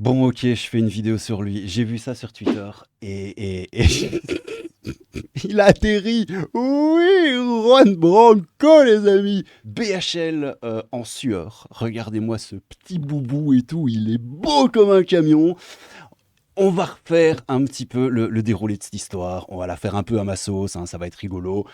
Bon, ok, je fais une vidéo sur lui. J'ai vu ça sur Twitter et il a atterri. Oui, Juan Branco, les amis. BHL en sueur. Regardez-moi ce petit boubou et tout. Il est beau comme un camion. On va refaire un petit peu le déroulé de cette histoire. On va la faire un peu à ma sauce, hein, ça va être rigolo.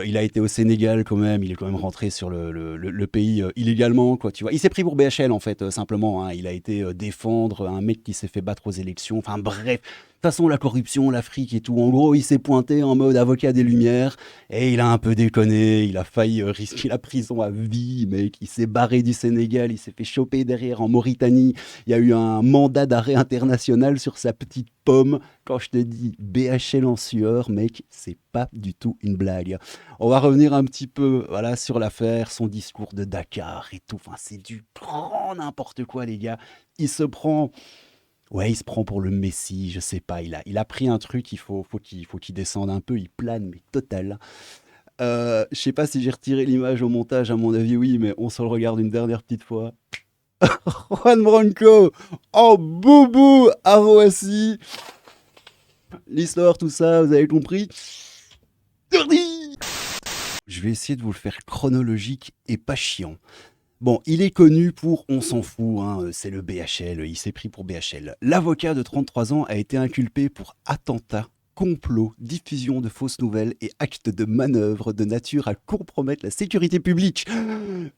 Il a été au Sénégal quand même, il est quand même rentré sur le pays illégalement, quoi, tu vois. Il s'est pris pour BHL en fait, simplement, hein. Il a été défendre un mec qui s'est fait battre aux élections. Enfin bref, de toute façon, la corruption, l'Afrique et tout. En gros, il s'est pointé en mode avocat des Lumières et il a un peu déconné. Il a failli risquer la prison à vie, mec. Il s'est barré du Sénégal, il s'est fait choper derrière en Mauritanie. Il y a eu un mandat d'arrêt international sur sa petite pomme. Quand je te dis BHL en sueur, mec, c'est pas du tout une blague. On va revenir un petit peu, voilà, sur l'affaire, son discours de Dakar et tout. Enfin, c'est du grand n'importe quoi, les gars. Il se prend, ouais, il se prend pour le Messi, je sais pas. Il a pris un truc, il faut qu'il descende un peu. Il plane, mais total. Je sais pas si j'ai retiré l'image au montage, à mon avis, oui, mais on se le regarde une dernière petite fois. Juan Branco, oh boubou, à Roissy. L'histoire, tout ça, vous avez compris? Je vais essayer de vous le faire chronologique et pas chiant. Bon, il est connu pour, on s'en fout, hein, c'est le BHL, il s'est pris pour BHL. L'avocat de 33 ans a été inculpé pour attentat, complot, diffusion de fausses nouvelles et actes de manœuvre de nature à compromettre la sécurité publique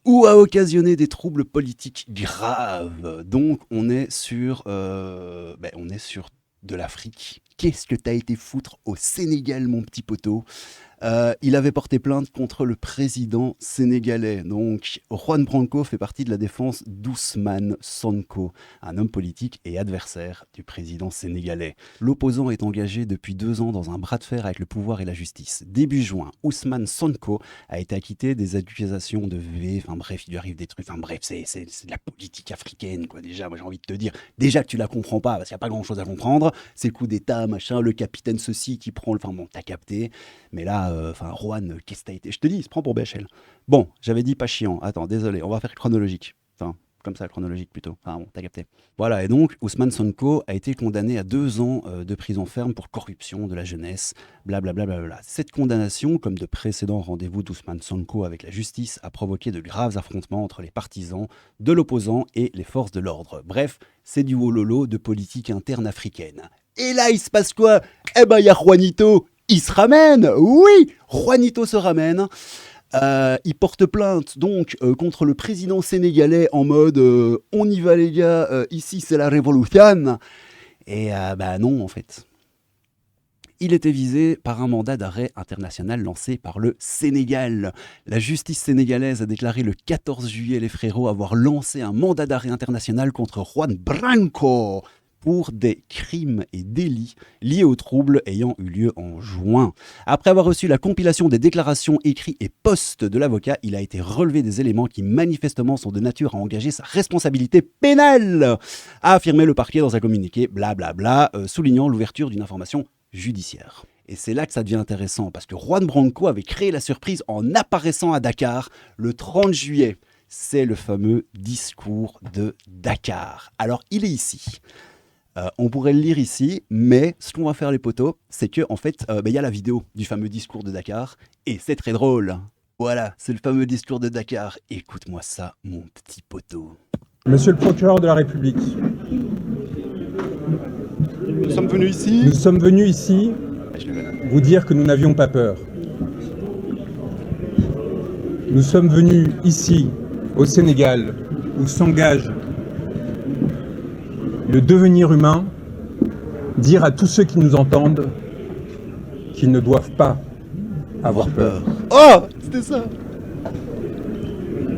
ou à occasionner des troubles politiques graves. Donc on est sur de l'Afrique. Qu'est-ce que t'as été foutre au Sénégal, mon petit poteau? Il avait porté plainte contre le président sénégalais. Donc, Juan Branco fait partie de la défense d'Ousmane Sonko, un homme politique et adversaire du président sénégalais. L'opposant est engagé depuis 2 ans dans un bras de fer avec le pouvoir et la justice. Début juin, Ousmane Sonko a été acquitté des accusations de V. Enfin bref, il lui arrive des trucs. Enfin bref, c'est de la politique africaine, quoi. Déjà, moi j'ai envie de te dire, déjà que tu la comprends pas, parce qu'il n'y a pas grand-chose à comprendre. C'est le coup d'État, machin, le capitaine ceci qui prend le... Enfin bon, t'as capté. Mais là, Juan, qu'est-ce que t'as été? Je te dis, il se prend pour BHL. Bon, j'avais dit pas chiant. Attends, désolé, on va faire chronologique. Enfin, comme ça, chronologique plutôt. Enfin bon, t'as capté. Voilà, et donc, Ousmane Sonko a été condamné à 2 ans de prison ferme pour corruption de la jeunesse, blablabla. Bla, bla, bla, bla. Cette condamnation, comme de précédents rendez-vous d'Ousmane Sonko avec la justice, a provoqué de graves affrontements entre les partisans de l'opposant et les forces de l'ordre. Bref, c'est du wololo de politique interne africaine. Et là, il se passe quoi? Eh ben, il y a Juanito, il se ramène. Oui, Juanito se ramène. Il porte plainte donc contre le président sénégalais en mode on y va les gars, ici c'est la révolution. Et bah non en fait. Il était visé par un mandat d'arrêt international lancé par le Sénégal. La justice sénégalaise a déclaré le 14 juillet les frérots avoir lancé un mandat d'arrêt international contre Juan Branco pour des crimes et délits liés aux troubles ayant eu lieu en juin. Après avoir reçu la compilation des déclarations écrites et postes de l'avocat, il a été relevé des éléments qui manifestement sont de nature à engager sa responsabilité pénale, a affirmé le parquet dans un communiqué, blablabla, soulignant l'ouverture d'une information judiciaire. Et c'est là que ça devient intéressant, parce que Juan Branco avait créé la surprise en apparaissant à Dakar le 30 juillet. C'est le fameux discours de Dakar. Alors, il est ici. On pourrait le lire ici, mais ce qu'on va faire les potos, c'est que en fait, y a la vidéo du fameux discours de Dakar, et c'est très drôle. Voilà, c'est le fameux discours de Dakar. Écoute-moi ça, mon petit poteau. Monsieur le procureur de la République, Nous sommes venus ici. nous sommes venus ici vous dire que nous n'avions pas peur. Nous sommes venus ici, au Sénégal, où s'engage le devenir humain, dire à tous ceux qui nous entendent qu'ils ne doivent pas avoir peur. Oh, c'était ça.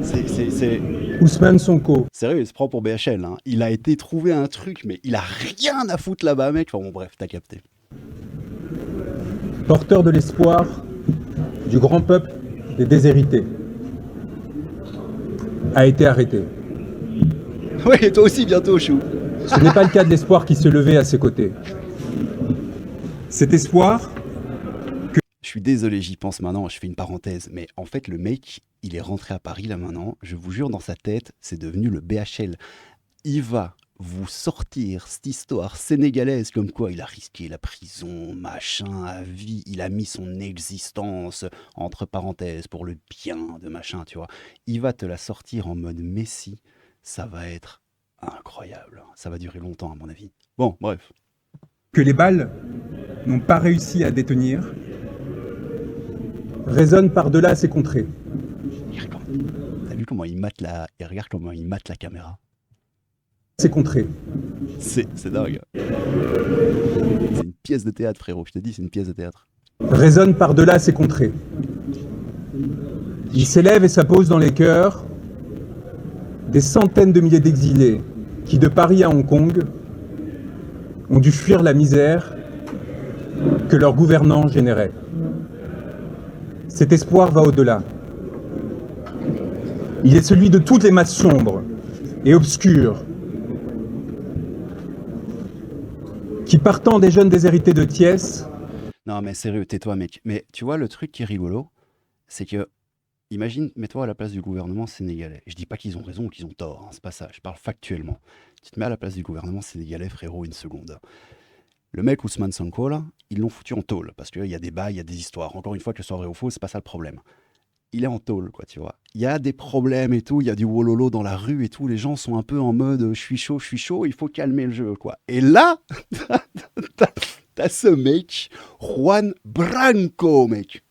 C'est... Ousmane Sonko. Sérieux, il se prend pour BHL. Hein. Il a été trouvé un truc, mais il a rien à foutre là-bas, mec. Enfin bon, bref, t'as capté. Porteur de l'espoir du grand peuple des déshérités, a été arrêté. Oui, et toi aussi bientôt, chou. Ce n'est pas le cas de l'espoir qui se levait à ses côtés. Cet espoir... Je suis désolé, j'y pense maintenant, je fais une parenthèse, mais en fait, le mec, il est rentré à Paris là maintenant, je vous jure, dans sa tête, c'est devenu le BHL. Il va vous sortir cette histoire sénégalaise comme quoi il a risqué la prison, machin, à vie, il a mis son existence entre parenthèses pour le bien de machin, tu vois. Il va te la sortir en mode Messi, ça va être incroyable. Ça va durer longtemps à mon avis. Bon, bref. Que les balles n'ont pas réussi à détenir résonnent par-delà ces contrées. T'as vu comment il mate et regarde comment il mate la caméra. Ces contrées. C'est dingue. C'est une pièce de théâtre, frérot. Je te dis, c'est une pièce de théâtre. Résonnent par-delà ces contrées. Il s'élève et s'impose dans les cœurs des centaines de milliers d'exilés qui, de Paris à Hong Kong, ont dû fuir la misère que leurs gouvernants généraient. Cet espoir va au-delà. Il est celui de toutes les masses sombres et obscures qui, partant des jeunes déshérités de Thiès... Non mais sérieux, tais-toi mec. Mais tu vois, le truc qui est rigolo, c'est que, imagine, mets-toi à la place du gouvernement sénégalais. Je dis pas qu'ils ont raison ou qu'ils ont tort, hein, c'est pas ça, je parle factuellement. Tu te mets à la place du gouvernement sénégalais, frérot, une seconde. Le mec Ousmane Sonko, là, ils l'ont foutu en tôle, parce qu'il y a des bails, il y a des histoires. Encore une fois, que ce soit vrai ou faux, c'est pas ça le problème. Il est en tôle, quoi, tu vois. Il y a des problèmes et tout, il y a du wololo dans la rue et tout, les gens sont un peu en mode je suis chaud, il faut calmer le jeu, quoi. Et là, t'as ce mec, Juan Branco, mec,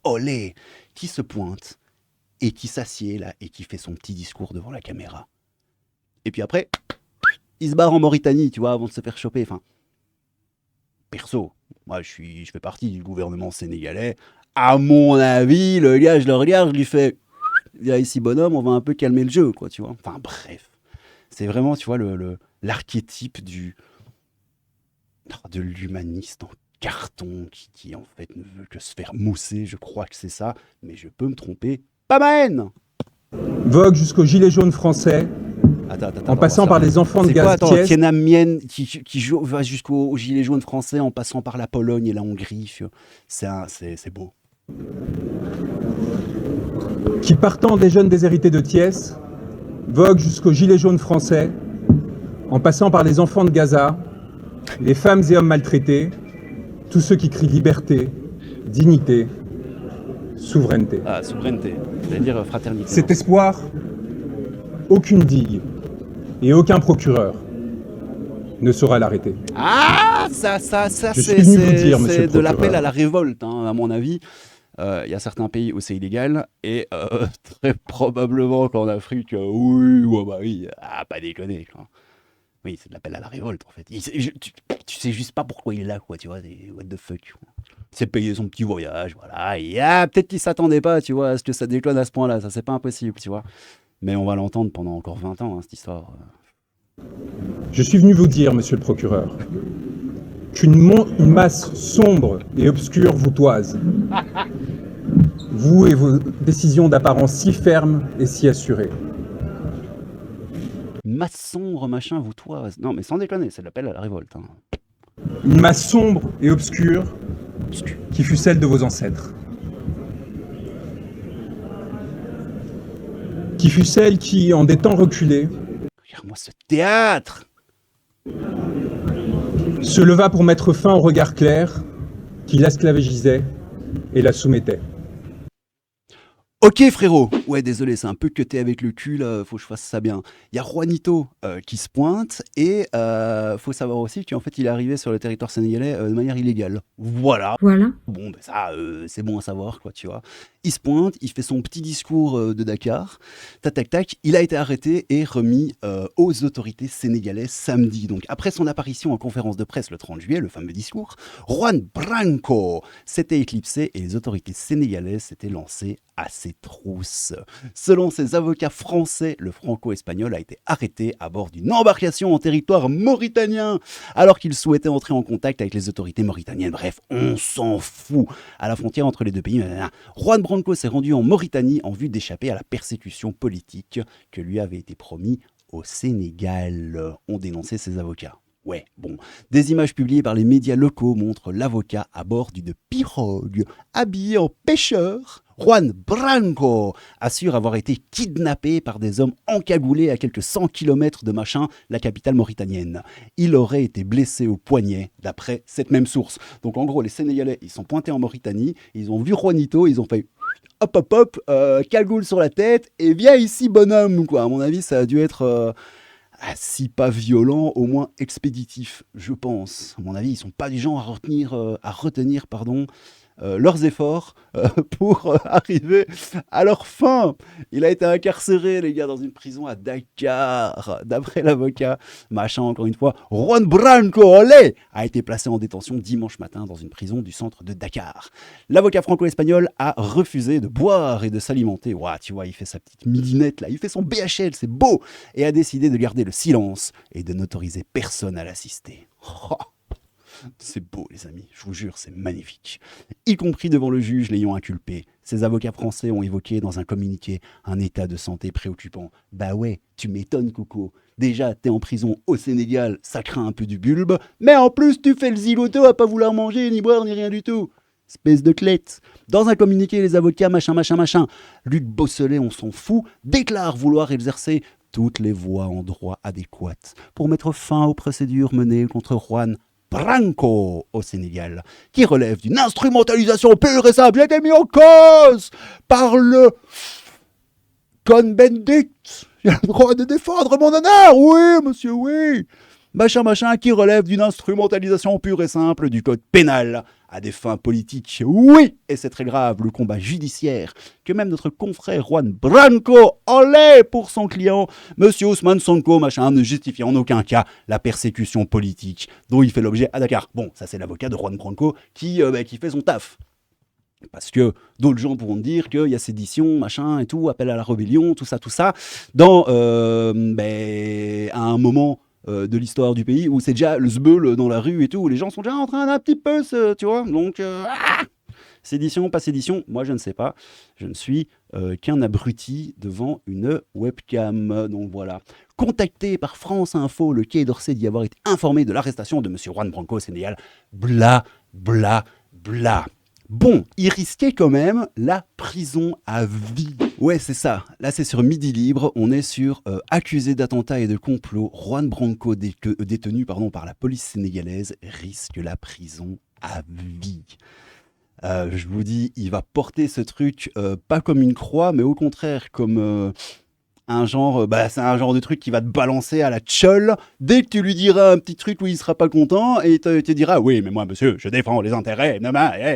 olé, qui se pointe et qui s'assied là et qui fait son petit discours devant la caméra. Et puis après, il se barre en Mauritanie, tu vois, avant de se faire choper. Enfin, perso, moi je fais partie du gouvernement sénégalais. À mon avis, le gars, je le regarde, je lui fais viens ici, bonhomme, on va un peu calmer le jeu, quoi, tu vois. Enfin, bref. C'est vraiment, tu vois, l'archétype de l'humaniste en carton qui, en fait, ne veut que se faire mousser. Je crois que c'est ça, mais je peux me tromper. Pas ma haine! Vogue jusqu'aux gilets jaunes français, en passant par les enfants de gaz Thiès. Tiananmen Mien qui va jusqu'aux gilets jaunes français en passant par la Pologne et la Hongrie. C'est beau. Qui, partant des jeunes déshérités de Thiès, vogue jusqu'aux gilets jaunes français, en passant par les enfants de Gaza, les femmes et hommes maltraités, tous ceux qui crient liberté, dignité, souveraineté. Ah, souveraineté, c'est-à-dire fraternité. Cet espoir, aucune digue et aucun procureur ne saura l'arrêter. Ah, ça c'est de l'appel à la révolte, hein, à mon avis. Il y a certains pays où c'est illégal et très probablement qu'en Afrique, oui, pas déconner, quoi. Oui, c'est de l'appel à la révolte, en fait. Tu sais juste pas pourquoi il est là, quoi, tu vois, what the fuck. Il s'est payé son petit voyage, voilà, et peut-être qu'il s'attendait pas, tu vois, à ce que ça déclone à ce point-là, ça c'est pas impossible, tu vois. Mais on va l'entendre pendant encore 20 ans, hein, cette histoire. Je suis venu vous dire, monsieur le procureur, qu'une masse sombre et obscure vous toise. Vous et vos décisions d'apparence si fermes et si assurées. Une masse sombre, machin, vous toise. Non, mais sans déconner, c'est l'appel à la révolte. Hein. Une masse sombre et obscure qui fut celle de vos ancêtres. Qui fut celle qui, en des temps reculés, regarde-moi ce théâtre, se leva pour mettre fin au regard clair qui l'esclavagisait et la soumettait. Ok frérot, ouais désolé, c'est un peu cuté avec le cul là, faut que je fasse ça bien. Il y a Juanito qui se pointe et faut savoir aussi qu'en fait il est arrivé sur le territoire sénégalais de manière illégale. Voilà. Bon ben ça c'est bon à savoir quoi, tu vois. Il se pointe, il fait son petit discours de Dakar, tac, il a été arrêté et remis aux autorités sénégalaises samedi. Donc après son apparition en conférence de presse le 30 juillet, le fameux discours, Juan Branco s'était éclipsé et les autorités sénégalaises s'étaient lancées à ses trousses. Selon ses avocats français, le franco-espagnol a été arrêté à bord d'une embarcation en territoire mauritanien alors qu'il souhaitait entrer en contact avec les autorités mauritaniennes. Bref, on s'en fout. À la frontière entre les deux pays, Juan Branco s'est rendu en Mauritanie en vue d'échapper à la persécution politique que lui avait été promis au Sénégal, ont dénoncé ses avocats. Ouais, bon. Des images publiées par les médias locaux montrent l'avocat à bord d'une pirogue, habillé en pêcheur. Juan Branco assure avoir été kidnappé par des hommes encagoulés à quelques 100 kilomètres de Machin, la capitale mauritanienne. Il aurait été blessé au poignet, d'après cette même source. Donc en gros, les Sénégalais, ils sont pointés en Mauritanie, ils ont vu Juanito, ils ont fait hop hop hop, cagoule sur la tête, et viens ici bonhomme, quoi. À mon avis, ça a dû être... si pas violent, au moins expéditif, je pense. À mon avis, ils sont pas du genre à retenir leurs efforts pour arriver à leur fin. Il a été incarcéré, les gars, dans une prison à Dakar. D'après l'avocat, machin, encore une fois, Juan Branco Olé a été placé en détention dimanche matin dans une prison du centre de Dakar. L'avocat franco-espagnol a refusé de boire et de s'alimenter. Ouah, tu vois, il fait sa petite midinette, là. Il fait son BHL, c'est beau. Et a décidé de garder le silence et de n'autoriser personne à l'assister. Oh, c'est beau, les amis, je vous jure, c'est magnifique. Y compris devant le juge l'ayant inculpé. Ces avocats français ont évoqué dans un communiqué un état de santé préoccupant. Bah ouais, tu m'étonnes, Coco. Déjà, t'es en prison au Sénégal, ça craint un peu du bulbe, mais en plus, tu fais le zigoto à pas vouloir manger, ni boire, ni rien du tout. Espèce de clette. Dans un communiqué, les avocats, machin. Luc Beausoleil, on s'en fout, déclare vouloir exercer toutes les voies en droit adéquates pour mettre fin aux procédures menées contre Juan Branco au Sénégal, qui relève d'une instrumentalisation pure et simple, a été mis en cause par le Cohn-Bendit. J'ai le droit de défendre mon honneur, oui, monsieur, oui. Machin, qui relève d'une instrumentalisation pure et simple du code pénal à des fins politiques. Oui, et c'est très grave, le combat judiciaire que même notre confrère Juan Branco olé pour son client, monsieur Ousmane Sonko, ne justifie en aucun cas la persécution politique dont il fait l'objet à Dakar. Bon, ça c'est l'avocat de Juan Branco qui fait son taf. Parce que d'autres gens pourront dire qu'il y a sédition, machin et tout, appel à la rébellion, tout ça, dans à un moment de l'histoire du pays où c'est déjà le zbeul dans la rue et tout, où les gens sont déjà en train d'un petit peu, tu vois, donc sédition, pas sédition, moi je ne sais pas, je ne suis qu'un abruti devant une webcam, donc voilà. Contacté par France Info, le Quai d'Orsay d'y avoir été informé de l'arrestation de monsieur Juan Branco au Sénégal, bla bla bla. Bon, il risquait quand même la prison à vie. Ouais, c'est ça. Là, c'est sur Midi Libre. On est sur accusé d'attentat et de complot. Juan Branco, détenu par la police sénégalaise, risque la prison à vie. Je vous dis, il va porter ce truc pas comme une croix, mais au contraire comme c'est un genre de truc qui va te balancer à la tcholle dès que tu lui diras un petit truc où il sera pas content et il te dira oui mais moi monsieur je défends les intérêts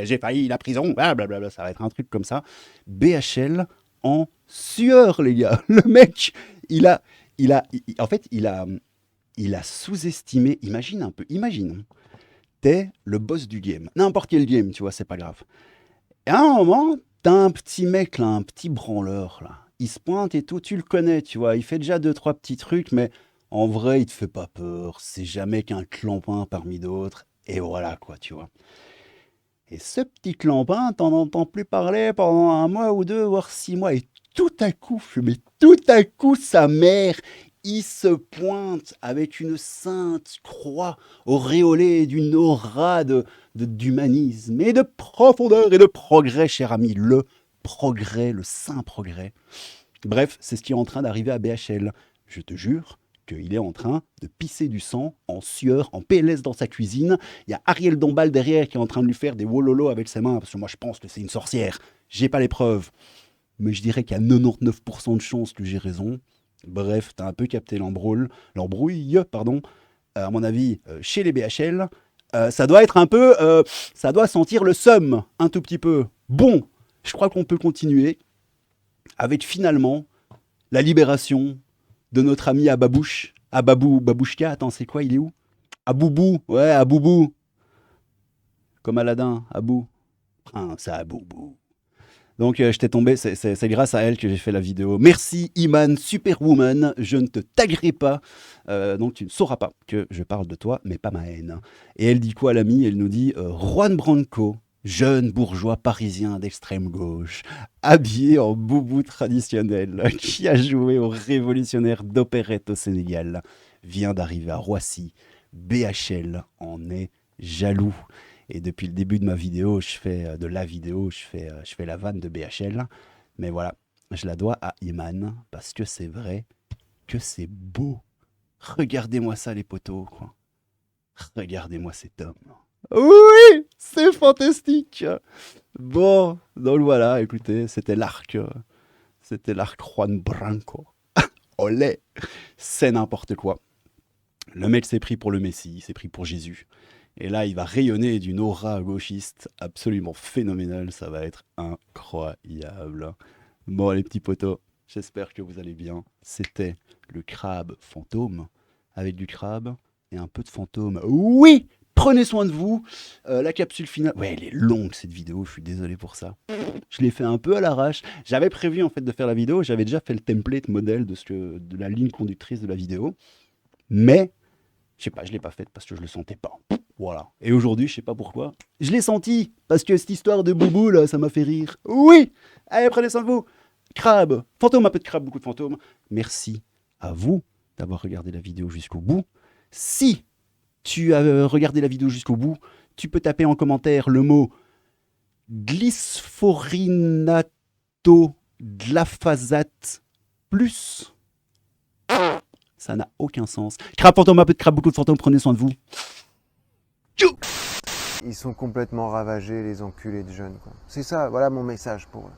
j'ai failli la prison blablabla, ça va être un truc comme ça. BHL en sueur les gars, le mec il a sous-estimé, imagine t'es le boss du game, n'importe quel game tu vois, c'est pas grave, et à un moment t'as un petit mec là, un petit branleur là, il se pointe et tout, tu le connais, tu vois, il fait déjà 2-3 petits trucs, mais en vrai, il te fait pas peur, c'est jamais qu'un clampin parmi d'autres, et voilà quoi, tu vois. Et ce petit clampin, t'en entends plus parler pendant 1 mois ou 2, voire 6 mois, et tout à coup, sa mère, il se pointe avec une sainte croix auréolée d'une aura d'humanisme et de profondeur et de progrès, cher ami, le progrès, le saint progrès. Bref, c'est ce qui est en train d'arriver à BHL. Je te jure qu'il est en train de pisser du sang en sueur, en PLS dans sa cuisine. Il y a Ariel Dombal derrière qui est en train de lui faire des wololo avec ses mains, parce que moi je pense que c'est une sorcière. J'ai pas les preuves, mais je dirais qu'il y a 99% de chances que j'ai raison. Bref, t'as un peu capté l'embrouille, à mon avis, chez les BHL. Ça doit être un peu, ça doit sentir le seum, un tout petit peu. Bon, je crois qu'on peut continuer avec finalement la libération de notre ami Babouchka. Attends, c'est quoi, il est où? Aboubou, ouais, Aboubou. Comme Aladdin, Abou. Prince Aboubou. Donc, je t'ai tombé, c'est grâce à elle que j'ai fait la vidéo. Merci, Iman, Superwoman. Je ne te taguerai pas, donc tu ne sauras pas que je parle de toi, mais pas ma haine. Et elle dit quoi, l'ami? Elle nous dit Juan Branco, jeune bourgeois parisien d'extrême gauche, habillé en boubou traditionnel, qui a joué au révolutionnaire d'opérette au Sénégal, vient d'arriver à Roissy BHL en est jaloux. Et depuis le début de ma vidéo, je fais la vanne de BHL. Mais voilà, je la dois à Iman parce que c'est vrai que c'est beau. Regardez-moi ça, les potos, quoi. Regardez-moi cet homme. Oui, c'est fantastique. Bon, donc voilà, écoutez, c'était l'arc Juan Branco. Olé, c'est n'importe quoi. Le mec s'est pris pour le Messie, il s'est pris pour Jésus. Et là, il va rayonner d'une aura gauchiste absolument phénoménale. Ça va être incroyable. Bon, les petits potos, j'espère que vous allez bien. C'était le crabe fantôme, avec du crabe et un peu de fantôme. Oui, prenez soin de vous. La capsule finale... Ouais, elle est longue, cette vidéo, je suis désolé pour ça. Je l'ai fait un peu à l'arrache. J'avais prévu en fait de faire la vidéo. J'avais déjà fait le template modèle de la ligne conductrice de la vidéo. Mais, je sais pas, je l'ai pas faite parce que je le sentais pas. Voilà. Et aujourd'hui, je sais pas pourquoi, je l'ai senti parce que cette histoire de boubou là, ça m'a fait rire. Oui. Allez, prenez soin de vous. Crabe, fantôme, un peu de crabe, beaucoup de fantômes. Merci à vous d'avoir regardé la vidéo jusqu'au bout. Si tu as regardé la vidéo jusqu'au bout, tu peux taper en commentaire le mot glysphorinatoglyphosate plus. Ça n'a aucun sens. Crabe, fantôme, un peu de crabe, beaucoup de fantômes, prenez soin de vous. Ils sont complètement ravagés, les enculés de jeunes, quoi. C'est ça, voilà mon message pour eux.